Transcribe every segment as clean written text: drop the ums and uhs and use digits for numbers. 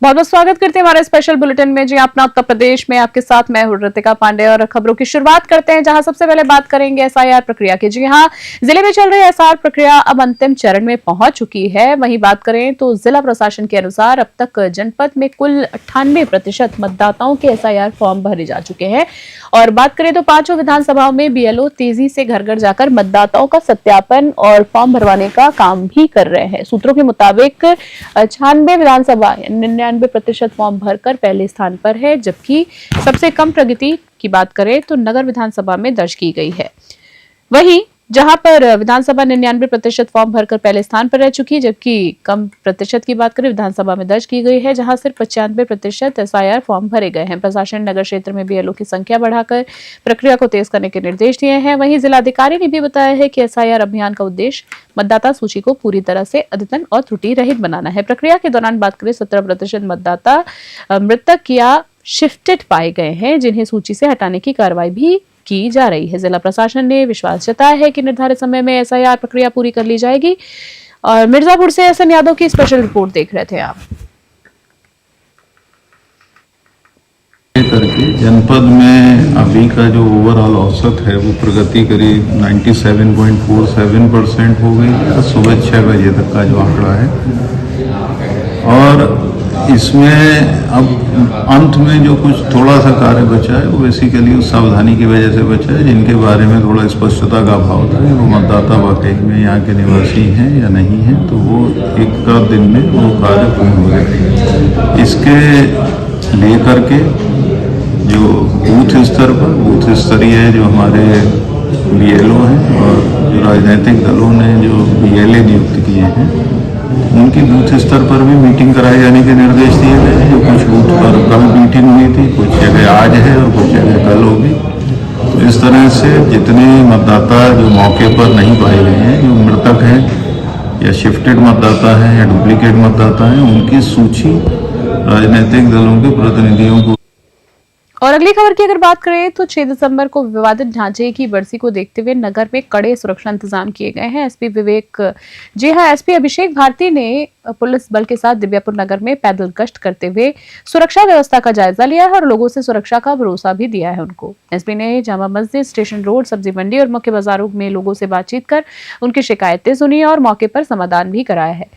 बहुत बहुत स्वागत करते हैं हमारे स्पेशल बुलेटिन में। जी अपना उत्तर प्रदेश में आपके साथ मैं हूं ऋतिका पांडे और खबरों की शुरुआत करते हैं, जहां सबसे पहले बात करेंगे एसआईआर प्रक्रिया की। जी हां, जिले में चल रही एसआईआर प्रक्रिया अब अंतिम चरण में पहुंच चुकी है। वहीं बात करें तो जिला प्रशासन के अनुसार अब तक जनपद में कुल 98% मतदाताओं के एसआईआर फॉर्म भरे जा चुके हैं। और बात करें तो 5 विधानसभाओं में बीएलओ तेजी से घर घर जाकर मतदाताओं का सत्यापन और फॉर्म भरवाने का काम भी कर रहे हैं। सूत्रों के मुताबिक 96 विधानसभा 99% फॉर्म भरकर पहले स्थान पर है, जबकि सबसे कम प्रगति की बात करें तो नगर विधानसभा में दर्ज की गई है। वहीं जहां पर विधानसभा 99% फॉर्म भरकर पहले स्थान पर रह चुकी है, जबकि कम प्रतिशत की बात करें विधानसभा में दर्ज की गई है, जहां सिर्फ 95% एसआईआर फॉर्म भरे गए हैं। प्रशासन ने नगर क्षेत्र में बीएलओ की संख्या बढ़ाकर प्रक्रिया को तेज करने के निर्देश दिए हैं। वहीं जिलाधिकारी ने भी बताया है कि एसआईआर अभियान का उद्देश्य मतदाता सूची को पूरी तरह से अद्यतन और त्रुटि रहित बनाना है। प्रक्रिया के दौरान बात करें 17% मतदाता मृतक या शिफ्टेड पाए गए हैं, जिन्हें सूची से हटाने की कार्रवाई भी की जा रही है। जिला प्रशासन ने विश्वास जताया है कि निर्धारित समय में एसआईआर प्रक्रिया पूरी कर ली जाएगी। और मिर्जापुर से एसएन यादव की स्पेशल रिपोर्ट देख रहे थे आप। करके जनपद में अभी का जो ओवरऑल औसत है वो प्रगति करीब 97.47% हो गई है सुबह 6 बजे तक का जो आंकड़ा है। और इसमें अब अंत में जो कुछ थोड़ा सा कार्य बचा है वो बेसिकली उस सावधानी की वजह से बचा है, जिनके बारे में थोड़ा स्पष्टता का अभाव था वो मतदाता वाकई में यहाँ के निवासी हैं या नहीं हैं, तो वो एक दिन में वो कार्य पूर्ण हो जाएगा। इसके लेकर के जो बूथ स्तर पर बूथ स्तरीय जो हमारे बीएलओ हैं और जो राजनीतिक दलों ने जो बीएलए नियुक्त किए हैं उनकी बूथ स्तर पर भी मीटिंग कराए जाने के निर्देश दिए गए हैं। जो कुछ बूथ पर कल मीटिंग हुई थी, कुछ जगह आज है और कुछ जगह कल होगी। तो इस तरह से जितने मतदाता जो मौके पर नहीं पाए गए हैं, जो मृतक हैं या शिफ्टेड मतदाता हैं या डुप्लीकेट मतदाता हैं, उनकी सूची राजनीतिक दलों के प्रतिनिधियों को। और अगली खबर की अगर बात करें तो 6 दिसंबर को विवादित ढांचे की बरसी को देखते हुए नगर में कड़े सुरक्षा इंतजाम किए गए हैं। एसपी अभिषेक भारती ने पुलिस बल के साथ दिव्यापुर नगर में पैदल गश्त करते हुए सुरक्षा व्यवस्था का जायजा लिया है और लोगों से सुरक्षा का भरोसा भी दिया है उनको। एसपी ने जामा मस्जिद, स्टेशन रोड, सब्जी मंडी और मुख्य बाजारों में लोगों से बातचीत कर उनकी शिकायतें सुनी और मौके पर समाधान भी कराया है।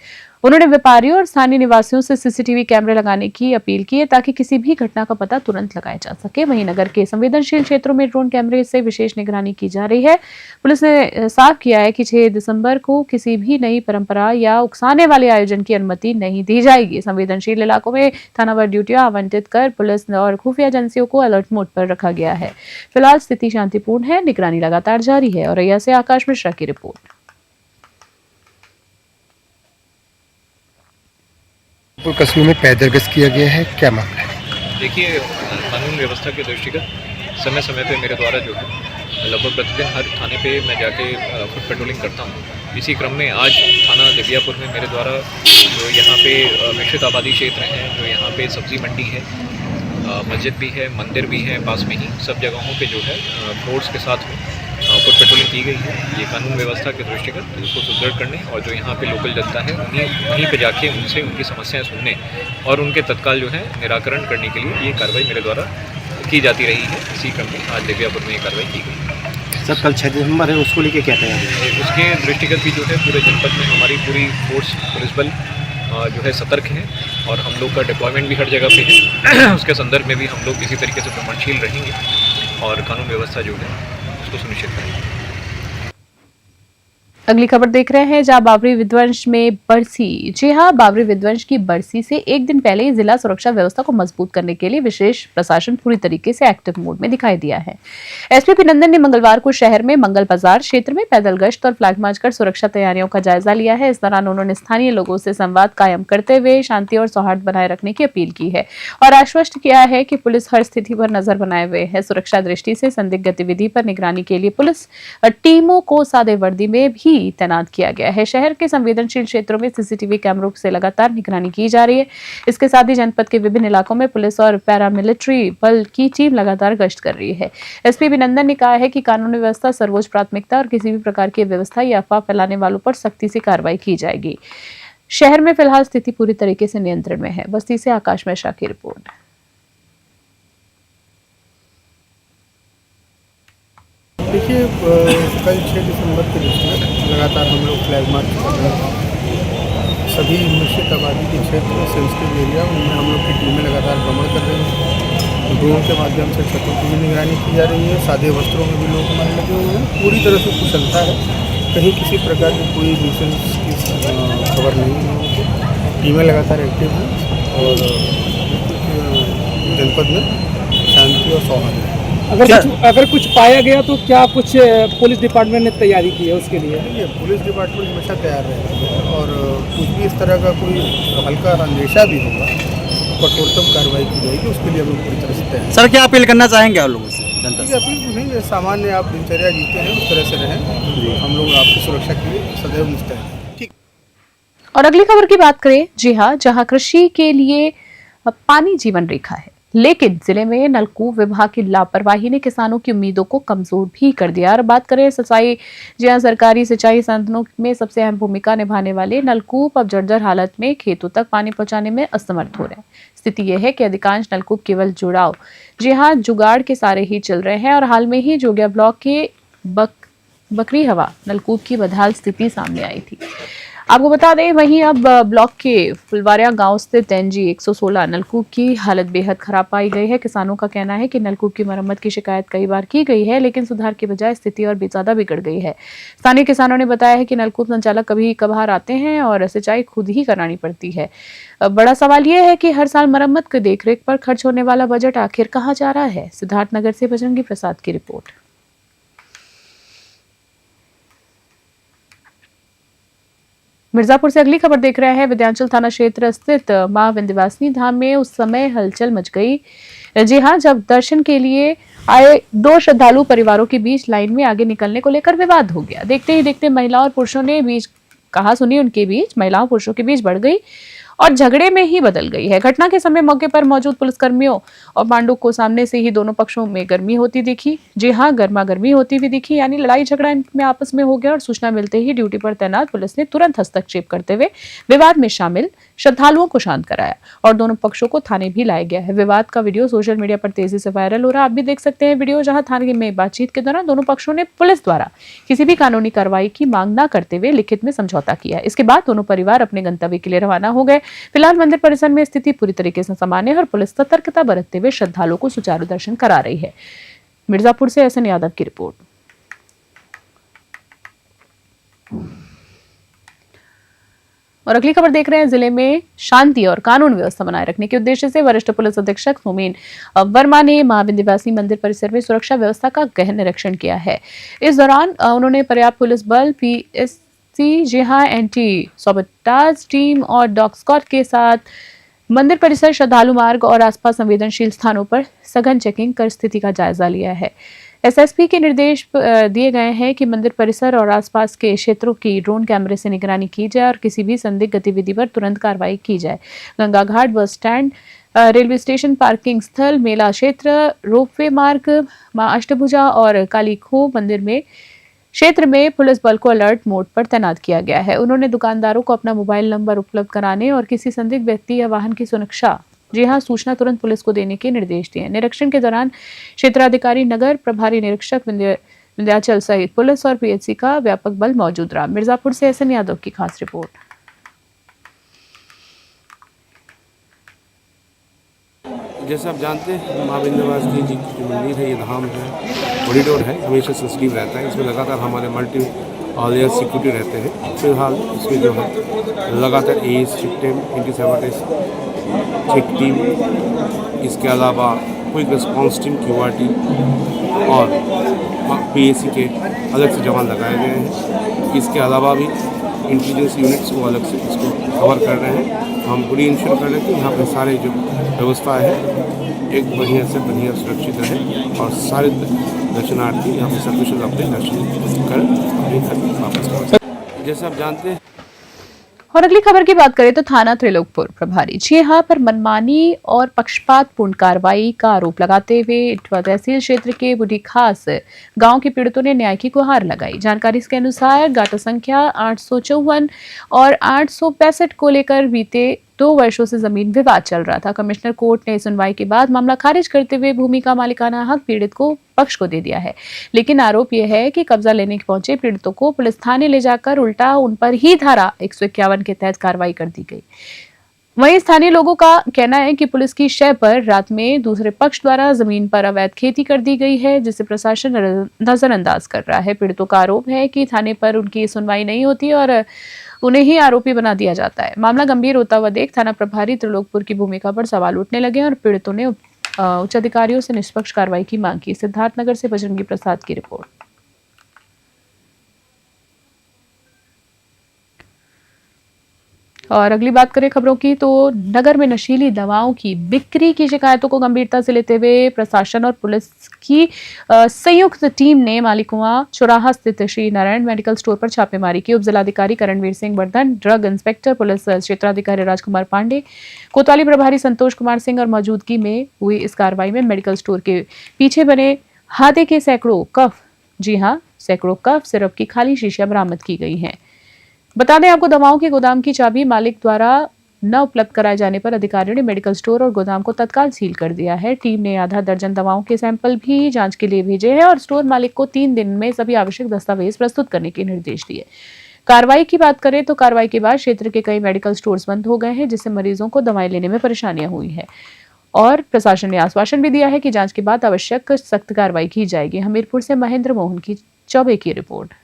उन्होंने व्यापारियों और स्थानीय निवासियों से सीसीटीवी कैमरे लगाने की अपील की है ताकि किसी भी घटना का पता तुरंत लगाया जा सके। वहीं नगर के संवेदनशील क्षेत्रों में ड्रोन कैमरे से विशेष निगरानी की जा रही है। पुलिस ने साफ किया है कि 6 दिसंबर को किसी भी नई परंपरा या उकसाने वाले आयोजन की अनुमति नहीं दी जाएगी। संवेदनशील इलाकों में थानावार ड्यूटियां आवंटित कर पुलिस और खुफिया एजेंसियों को अलर्ट मोड पर रखा गया है। फिलहाल स्थिति शांतिपूर्ण है, निगरानी लगातार जारी है। और औरैया से आकाश मिश्रा की रिपोर्ट। कस्बे में पैदल गश्त किया गया है, क्या मामला है? देखिए, कानून व्यवस्था के दृष्टिगत समय समय पे मेरे द्वारा जो है लगभग प्रतिदिन हर थाने पे मैं जाके फुट पेट्रोलिंग करता हूँ। इसी क्रम में आज थाना दिव्यापुर में मेरे द्वारा जो यहाँ पे मिश्रित आबादी क्षेत्र हैं, जो यहाँ पे सब्जी मंडी है, मस्जिद भी है, मंदिर भी है, पास में ही सब जगहों पे जो है फोर्स के साथ फुट पेट्रोलिंग की गई है। ये कानून व्यवस्था के दृष्टिगत उसको सुदृढ़ करने और जो यहाँ पे लोकल जनता है वहीं पे जाके उनसे उनकी समस्याएं सुनने और उनके तत्काल जो है निराकरण करने के लिए ये कार्रवाई मेरे द्वारा की जाती रही है। इसी क्रम में आज दिव्यापुर में ये कार्रवाई की गई। सर, कल 6 दिसंबर है, उसको लेके क्या तैयारी है? उसके दृष्टिगत भी जो है पूरे जनपद में हमारी पूरी फोर्स पुलिस बल जो है सतर्क है और हम लोग का डिप्लॉयमेंट भी हर जगह पे है। उसके संदर्भ में भी हम लोग किसी तरीके से प्रमाणशील रहेंगे और कानून व्यवस्था जो है उसको सुनिश्चित करेंगे। अगली खबर देख रहे हैं, जहां बाबरी विध्वंस में बरसी। जी हां, बाबरी विध्वंस की बरसी से एक दिन पहले ही जिला सुरक्षा व्यवस्था को मजबूत करने के लिए विशेष प्रशासन पूरी तरीके से एक्टिव मोड में दिखाई दिया है। एसपी अभिनंदन ने मंगलवार को शहर में मंगल बाजार क्षेत्र में पैदल गश्त और फ्लैग मार्च कर सुरक्षा तैयारियों का जायजा लिया है। इस दौरान उन्होंने स्थानीय लोगों से संवाद कायम करते हुए शांति और सौहार्द बनाए रखने की अपील की है और आश्वस्त किया है कि पुलिस हर स्थिति पर नजर बनाए हुए है। सुरक्षा दृष्टि से संदिग्ध गतिविधि पर निगरानी के लिए पुलिस टीमों को सादे वर्दी में भी तैनात किया गया है। शहर के संवेदनशील क्षेत्रों में सीसीटीवी कैमरों से लगातार निगरानी की जा रही है। इसके साथ ही जनपद के विभिन्न इलाकों में पुलिस और पैरामिलिट्री बल की टीम लगातार गश्त कर रही है। एसपी अभिनंदन ने कहा है कि कानून व्यवस्था सर्वोच्च प्राथमिकता और किसी भी प्रकार की व्यवस्था या अफवाह फैलाने वालों पर सख्ती से कार्रवाई की जाएगी। शहर में फिलहाल स्थिति पूरी तरीके से नियंत्रण में है। बस्ती से आकाश मिश्रा की रिपोर्ट। देखिए, कल 6 दिसंबर के दृष्टिगत लगातार हम लोग फ्लैग मार्च कर रहे हैं। सभी निश्चित आबादी के क्षेत्र सेंसिटिव एरिया उनमें हम लोग की टीमें लगातार भ्रमण कर रही हैं। ड्रोन के माध्यम से छतों की भी निगरानी की जा रही है। सादे वस्त्रों में भी लोग हमारे लगे हुए हैं। पूरी तरह से कुशलता है, कहीं किसी प्रकार की कोई न्यूसेंस की खबर नहीं है। टीमें लगातार एक्टिव हैं और जनपद में शांति और सौहार्द है। अगर कुछ पाया गया तो क्या कुछ पुलिस डिपार्टमेंट ने तैयारी की है उसके लिए? देखिए, पुलिस डिपार्टमेंट हमेशा तैयार रहती है और कुछ भी इस तरह का कोई हल्का अंदेशा भी होगा तो कठोरतम कार्रवाई की जाएगी। उसके लिए हम लोग पूरी तरह से तैयार हैं। सर, क्या अपील करना चाहेंगे आप लोगों से? जनता देखिए, अपील कुछ नहीं है, सामान्य आप दिनचर्या जीते हैं उस तरह से रहें। हम लोग आपकी सुरक्षा के लिए सदैव मुस्तैद हैं। ठीक। और अगली खबर की बात करें, जी हाँ, जहां कृषि के लिए पानी जीवन रेखा है, लेकिन जिले में नलकूप विभाग की लापरवाही ने किसानों की उम्मीदों को कमजोर भी कर दिया। और बात करें सिंचाई, जी हाँ, सरकारी सिंचाई संसाधनों में सबसे अहम भूमिका निभाने वाले नलकूप अब जर्जर हालत में खेतों तक पानी पहुंचाने में असमर्थ हो रहे हैं। स्थिति यह है कि अधिकांश नलकूप केवल जुड़ाव, जी हाँ, जुगाड़ के सारे ही चल रहे हैं। और हाल में ही जोगिया ब्लॉक के बकरी हवा नलकूप की बदहाल स्थिति सामने आई थी। आपको बता दें, वहीं अब ब्लॉक के फुलवारिया गांव स्थित एनजी 116 नलकूप की हालत बेहद खराब पाई गई है। किसानों का कहना है कि नलकूप की मरम्मत की शिकायत कई बार की गई है, लेकिन सुधार के बजाय स्थिति और भी ज्यादा बिगड़ गई है। स्थानीय किसानों ने बताया है कि नलकूप संचालक कभी कभार आते हैं और सिंचाई खुद ही करानी पड़ती है। बड़ा सवाल यह है कि हर साल मरम्मत के देखरेख पर खर्च होने वाला बजट आखिर कहाँ जा रहा है। सिद्धार्थनगर से बजरंगी प्रसाद की रिपोर्ट। मिर्जापुर से अगली खबर देख रहे हैं। विंध्याचल थाना क्षेत्र स्थित मां विंध्यवासिनी धाम में उस समय हलचल मच गई, जी हां, जब दर्शन के लिए आए दो श्रद्धालु परिवारों के बीच लाइन में आगे निकलने को लेकर विवाद हो गया। देखते ही देखते महिलाओं और पुरुषों ने बीच कहासुनी उनके बीच महिलाओं पुरुषों के बीच बढ़ गई और झगड़े में ही बदल गई है। घटना के समय मौके पर मौजूद पुलिसकर्मियों और पांडुक को सामने से ही दोनों पक्षों में गर्मी होती दिखी। जी हां, गर्मा गर्मी होती हुई दिखी, यानी लड़ाई झगड़ा इनमें आपस में हो गया। और सूचना मिलते ही ड्यूटी पर तैनात पुलिस ने तुरंत हस्तक्षेप करते हुए विवाद में शामिल श्रद्धालुओं को शांत कराया और दोनों पक्षों को थाने भी लाया गया है। विवाद का वीडियो सोशल मीडिया पर तेजी से वायरल हो रहा है। आप भी देख सकते हैं वीडियो, जहां थाने में बातचीत के दौरान दोनों पक्षों ने पुलिस द्वारा किसी भी कानूनी कार्रवाई की मांग न करते हुए लिखित में समझौता किया। इसके बाद दोनों परिवार अपने गंतव्य के लिए रवाना हो गए। फिलहाल मंदिर परिसर में स्थिति पूरी तरीके से सामान्य है और पुलिस सतर्कता बरतते हुए श्रद्धालुओं को सुचारू दर्शन करा रही है। मिर्जापुर से एसएन यादव की रिपोर्ट। और अगली खबर देख रहे हैं। जिले में शांति और कानून व्यवस्था बनाए रखने के उद्देश्य से वरिष्ठ पुलिस अधीक्षक सोमेन वर्मा ने मां विंध्यवासिनी मंदिर परिसर में सुरक्षा व्यवस्था का गहन निरीक्षण किया है। इस दौरान उन्होंने पर्याप्त पुलिस बल, पीएससी, जी हां, एंटी सैबोटाज टीम और डॉग स्क्वाड के साथ मंदिर परिसर, श्रद्धालु मार्ग और आसपास संवेदनशील स्थानों पर सघन चेकिंग कर स्थिति का जायजा लिया है। एसएसपी के निर्देश दिए गए हैं कि मंदिर परिसर और आसपास के क्षेत्रों की ड्रोन कैमरे से निगरानी की जाए और किसी भी संदिग्ध गतिविधि पर तुरंत कार्रवाई की जाए। गंगा घाट, bus stand, railway station, parking स्थल, मेला क्षेत्र, रोपवे मार्ग, मां अष्टभुजा और काली खोह मंदिर में क्षेत्र में पुलिस बल को अलर्ट मोड पर तैनात किया गया है। उन्होंने दुकानदारों को अपना मोबाइल नंबर उपलब्ध कराने और किसी संदिग्ध व्यक्ति या वाहन की सुरक्षा, जी हां, सूचना तुरंत पुलिस को देने के निर्देश दिए। निरीक्षण के दौरान क्षेत्राधिकारी, नगर प्रभारी निरीक्षक विंध्याचल सहित पुलिस और पीएचसी का व्यापक बल मौजूद रहा। मिर्जापुर से एसएन यादव की खास रिपोर्ट। जैसे आप जानते हैं, मां विंध्यवासिनी जी की जो मंदिर है, ये धाम है, कॉरिडोर है, हमेशा सेंसिटिव रहता है। इसमें लगातार हमारे मल्टी ऑलियर सिक्योरिटी रहते हैं। फिलहाल इसमें जो है लगातार AS check team, anti sabotage check team, इसके अलावा क्विक रिस्पॉन्स टीम, क्यूआरटी और पीएसी के अलग से जवान लगाए गए हैं। इसके अलावा भी इंटेलिजेंस यूनिट्स को अलग से इसको कवर कर रहे हैं। हम पूरी इंश्योर कर रहे हैं कि यहाँ पर सारे जो व्यवस्था है एक बढ़िया से बढ़िया सुरक्षित रहे और सारे दर्शनार्थी यहाँ पर सकुशल अपने दर्शन कर अपने घर वापस पहुँचे। जैसे आप जानते हैं। और अगली खबर की बात करें तो थाना त्रिलोकपुर प्रभारी जी हां पर मनमानी और पक्षपातपूर्ण कार्रवाई का आरोप लगाते हुए इटवा तहसील क्षेत्र के बुढ़ी खास गांव के पीड़ितों ने न्याय की गुहार लगाई। जानकारी के अनुसार गाटा संख्या 854 और 865 को लेकर बीते 2 वर्षों से जमीन विवाद चल रहा था। कमिश्नर कोर्ट ने सुनवाई के बाद मामला खारिज करते हुए भूमि का मालिकाना हक पीड़ित को पक्ष को दे दिया है, लेकिन आरोप यह है कि कब्जा लेने पहुंचे पीड़ितों को पुलिस थाने ले जाकर उल्टा उन पर ही धारा 151 के तहत कार्रवाई कर दी गई। वहीं स्थानीय लोगों का कहना है कि पुलिस की शय पर रात में दूसरे पक्ष द्वारा जमीन पर अवैध खेती कर दी गई है, जिसे प्रशासन नजरअंदाज कर रहा है। पीड़ितों का आरोप है कि थाने पर उनकी सुनवाई नहीं होती और उन्हें ही आरोपी बना दिया जाता है। मामला गंभीर होता हुआ देख थाना प्रभारी त्रिलोकपुर की भूमिका पर सवाल उठने लगे और पीड़ितों ने उच्च अधिकारियों से निष्पक्ष कार्रवाई की मांग की। सिद्धार्थनगर से बजरंगी प्रसाद की रिपोर्ट। और अगली बात करें खबरों की तो नगर में नशीली दवाओं की बिक्री की शिकायतों को गंभीरता से लेते हुए प्रशासन और पुलिस की संयुक्त टीम ने मालिकुआं चौराहा स्थित श्री नारायण मेडिकल स्टोर पर छापेमारी की। उप जिलाधिकारी Karanveer Singh Vardhan, drug inspector police क्षेत्राधिकारी राजकुमार पांडे, कोतवाली प्रभारी संतोष कुमार सिंह और मौजूदगी में हुई इस कार्रवाई में मेडिकल स्टोर के पीछे बने हादे के सैकड़ों कफ, जी हां, सैकड़ों कफ सिरप की खाली शीशियां बरामद की गई हैं। बता दें आपको, दवाओं के गोदाम की चाबी मालिक द्वारा न उपलब्ध कराए जाने पर अधिकारियों ने मेडिकल स्टोर और गोदाम को तत्काल सील कर दिया है। टीम ने आधा दर्जन दवाओं के सैंपल भी जांच के लिए भेजे हैं और स्टोर मालिक को 3 दिन में सभी आवश्यक दस्तावेज प्रस्तुत करने के निर्देश दिए। कार्रवाई की बात करें तो कार्रवाई के बाद क्षेत्र के कई मेडिकल स्टोर्स बंद हो गए हैं, जिससे मरीजों को दवाएं लेने में परेशानियां हुई है और प्रशासन ने आश्वासन भी दिया है कि जांच के बाद आवश्यक सख्त कार्रवाई की जाएगी। हमीरपुर से महेंद्र मोहन की चौबे की रिपोर्ट।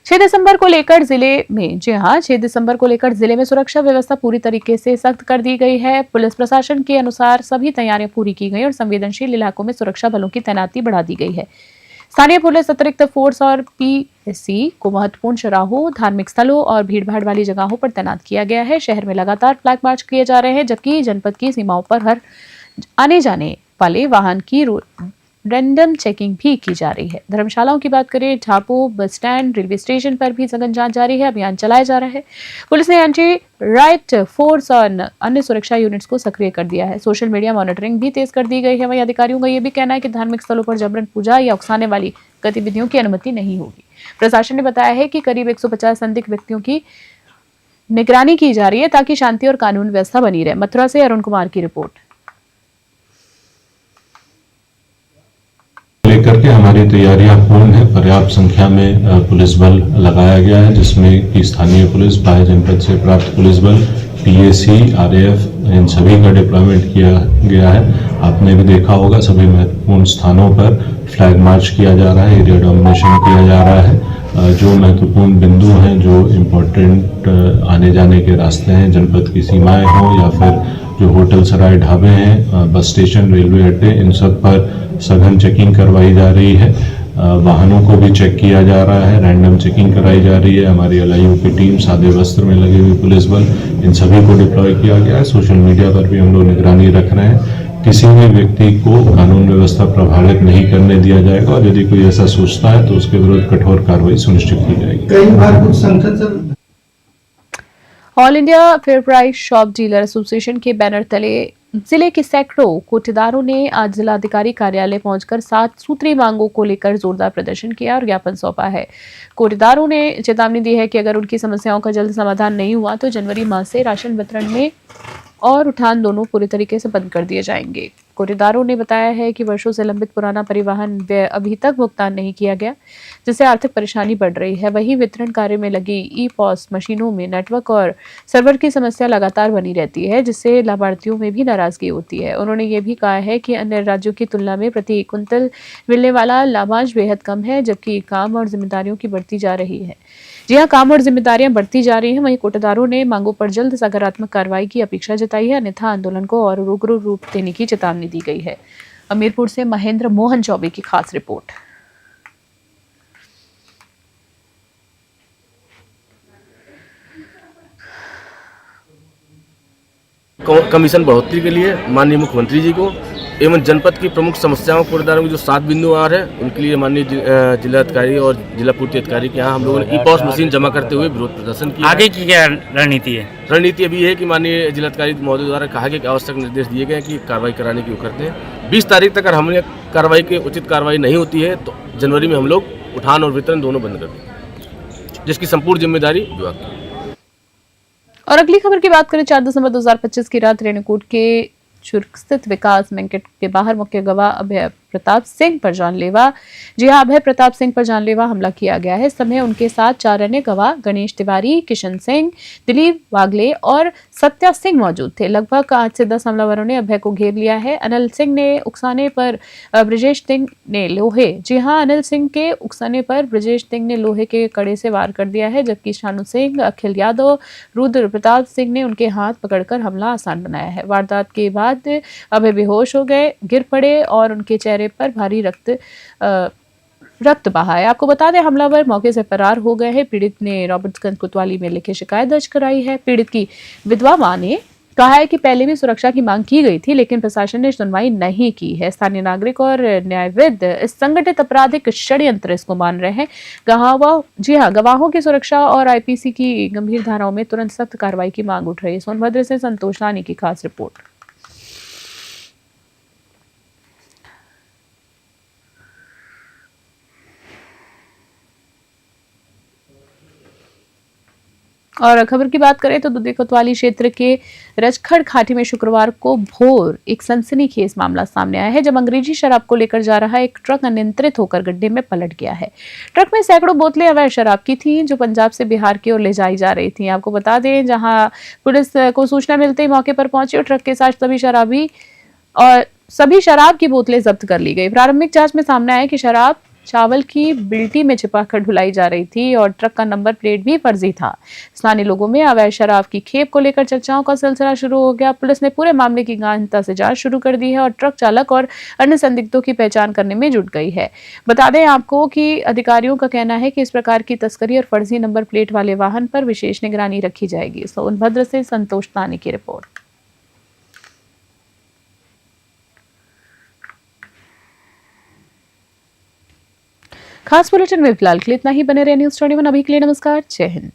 6 दिसंबर को लेकर जिले में, जी हां, 6 दिसंबर को लेकर जिले में सुरक्षा व्यवस्था पूरी तरीके से सख्त कर दी गई है। पुलिस प्रशासन के अनुसार सभी तैयारियां पूरी की गई और संवेदनशील इलाकों में सुरक्षा बलों की तैनाती बढ़ा दी गई है। स्थानीय पुलिस, अतिरिक्त फोर्स और पीएससी को महत्वपूर्ण चौराहों, धार्मिक स्थलों और भीड़भाड़ वाली जगहों पर तैनात किया गया है। शहर में लगातार फ्लैग मार्च किए जा रहे हैं, जबकि जनपद की सीमाओं पर हर आने जाने वाले वाहन की रैंडम चेकिंग भी की जा रही है। धर्मशालाओं की बात करें, ढाबों, बस स्टैंड, रेलवे स्टेशन पर भी सघन जांच जारी है, अभियान चलाया जा रहा है। पुलिस ने एंटी राइट फोर्स और अन्य सुरक्षा यूनिट्स को सक्रिय कर दिया है। सोशल मीडिया मॉनिटरिंग भी तेज कर दी गई है। वहीं अधिकारियों का यह भी कहना है कि धार्मिक स्थलों पर जबरन पूजा या उकसाने वाली गतिविधियों की अनुमति नहीं होगी। प्रशासन ने बताया है कि करीब 150 संदिग्ध व्यक्तियों की निगरानी की जा रही है ताकि शांति और कानून व्यवस्था बनी रहे। मथुरा से अरुण कुमार की रिपोर्ट। लेकर के हमारी तैयारियां पूर्ण है। पर्याप्त संख्या में पुलिस बल लगाया गया है, जिसमें कि स्थानीय पुलिस, बाह्य जनपद से प्राप्त पुलिस बल, पीएसी, आरएएफ, इन सभी का डिप्लॉयमेंट किया गया है। आपने भी देखा होगा, सभी महत्वपूर्ण स्थानों पर फ्लैग मार्च किया जा रहा है, एरिया डोमिनेशन किया जा रहा है। जो महत्वपूर्ण बिंदु हैं, जो इम्पोर्टेंट आने जाने के रास्ते हैं, जनपद की सीमाएं हों या फिर जो होटल, सराय, ढाबे हैं, बस स्टेशन, रेलवे अड्डे, इन सब पर सघन चेकिंग करवाई जा रही है। वाहनों को भी चेक किया जा रहा है, रैंडम चेकिंग कराई जा रही है। हमारी एलआईयू की टीम, सादे वस्त्र में लगे हुए पुलिस बल, इन सभी को डिप्लॉय किया गया है। सोशल मीडिया पर भी हम लोग निगरानी रख रहे हैं। किसी भी व्यक्ति को कानून व्यवस्था प्रभावित नहीं करने दिया जाएगा और यदि कोई ऐसा सोचता है तो उसके विरुद्ध कठोर कार्रवाई सुनिश्चित की जाएगी। कई बार कुछ संसद all India fair price shop dealer association के बैनर तले जिले के सैकड़ों कोटेदारों ने आज जिलाधिकारी कार्यालय पहुंचकर 7 सूत्री मांगों को लेकर जोरदार प्रदर्शन किया और ज्ञापन सौंपा है। कोटेदारों ने चेतावनी दी है कि अगर उनकी समस्याओं का जल्द समाधान नहीं हुआ तो जनवरी माह से राशन वितरण में और उठान दोनों पूरी तरीके से बंद कर दिए जाएंगे। कोटेदारों ने बताया है कि वर्षों से लंबित पुराना परिवहन व्यय अभी तक भुगतान नहीं किया गया, जिससे आर्थिक परेशानी बढ़ रही है। वहीं वितरण कार्य में लगी ई-पॉस मशीनों में नेटवर्क और सर्वर की समस्या लगातार बनी रहती है, जिससे लाभार्थियों में भी नाराजगी होती है। उन्होंने ये भी कहा है कि अन्य राज्यों की तुलना में प्रति कुंतल मिलने वाला लाभांश बेहद कम है, जबकि काम और जिम्मेदारियों की बढ़ती जा रही है। जी हाँ, काम और जिम्मेदारियां बढ़ती जा रही हैं। वहीं कोटेदारों ने मांगों पर जल्द सकारात्मक कार्रवाई की अपेक्षा जताई है, अन्यथा आंदोलन को और उग्र रूप देने की चेतावनी दी गई है। हमीरपुर से महेंद्र मोहन चौबे की खास रिपोर्ट। कमीशन बढ़ोतरी के लिए माननीय मुख्यमंत्री जी को एवं जनपद की प्रमुख समस्याओं को निदान की जो 7 बिंदुवार है उनके लिए माननीय जिलाधिकारी और जिला पूर्ति अधिकारी के यहाँ हम लोगों ने ई-पॉस मशीन जमा करते हुए विरोध प्रदर्शन किया। आगे की क्या रणनीति है? रणनीति अभी है कि माननीय जिलाधिकारी महोदय द्वारा कहा गया कि आवश्यक निर्देश दिए गए कि कार्रवाई कराने की वो करते हैं। 20 तारीख तक अगर हमने कार्रवाई की उचित कार्रवाई नहीं होती है तो जनवरी में हम लोग उठान और वितरण दोनों बंद कर देंगे, जिसकी संपूर्ण जिम्मेदारी विभाग की। और अगली खबर की बात करें 4 दिसंबर 2025 की रात रेणुकूट के चुर्क स्थित विकास बैंकेट के बाहर मुख्य गवाह अभय प्रताप सिंह पर जानलेवा अभय प्रताप सिंह पर जानलेवा हमला किया गया है। इस समय उनके साथ 4 अन्य गवाह गणेश तिवारी, किशन सिंह, दिलीप वागले और सत्या सिंह मौजूद थे। लगभग 8 से 10 हमलावरों ने अभय को घेर लिया है। अनिल सिंह ने उकसाने पर ब्रजेश सिंह ने लोहे अनिल सिंह के उकसाने पर ब्रजेश सिंह ने लोहे के कड़े से वार कर दिया है, जबकि शानू सिंह, अखिल यादव, रुद्र प्रताप सिंह ने उनके हाथ पकड़कर हमला आसान बनाया है। वारदात के बाद अभय बेहोश हो गए, गिर पड़े और उनके चेहरे पर भारी रक्त बहा है। आपको बता दें हमलावर मौके से फरार हो गए हैं। पीड़ित ने रॉबर्ट्सगंज कोतवाली में लिखित शिकायत दर्ज कराई है। पीड़ित की विधवा मां ने कहा है कि पहले भी सुरक्षा की मांग की गई थी, लेकिन प्रशासन ने सुनवाई नहीं की है। स्थानीय नागरिक और न्यायविद इस संगठित आपराधिक षड्यंत्र इसको मान रहे हैं। गवाहों की सुरक्षा और आईपीसी की गंभीर धाराओं में तुरंत सख्त कार्रवाई की मांग उठ रही है। सोनभद्र से संतोष रानी की खास रिपोर्ट। और खबर की बात करें तो दुधी कोतवाली क्षेत्र के रजखड़ घाटी में शुक्रवार को भोर एक सनसनीखेज मामला सामने आया है, जब अंग्रेजी शराब को लेकर जा रहा एक ट्रक अनियंत्रित होकर गड्ढे में पलट गया है। ट्रक में सैकड़ों बोतलें अवैध शराब की थीं, जो पंजाब से बिहार की ओर ले जाई जा रही थी। आपको बता दें, जहां पुलिस को सूचना मिलते ही मौके पर पहुंची और ट्रक के साथ सभी शराब की बोतलें जब्त कर ली गई। प्रारंभिक जांच में सामने आया कि शराब चावल की बिल्टी में छिपाकर ढुलाई जा रही थी और ट्रक का नंबर प्लेट भी फर्जी था। स्थानीय लोगों में अवैध शराब की खेप को लेकर चर्चाओं का सिलसिला शुरू हो गया। पुलिस ने पूरे मामले की गहनता से जांच शुरू कर दी है और ट्रक चालक और अन्य संदिग्धों की पहचान करने में जुट गई है। बता दें आपको कि अधिकारियों का कहना है कि इस प्रकार की तस्करी और फर्जी नंबर प्लेट वाले वाहन पर विशेष निगरानी रखी जाएगी। सोनभद्र से संतोष तानी की रिपोर्ट। खास बुलेटिन में फिलहाल के लिए इतना ही। बने रहे न्यूज़ 21 अभी के लिए नमस्कार, जय हिंद।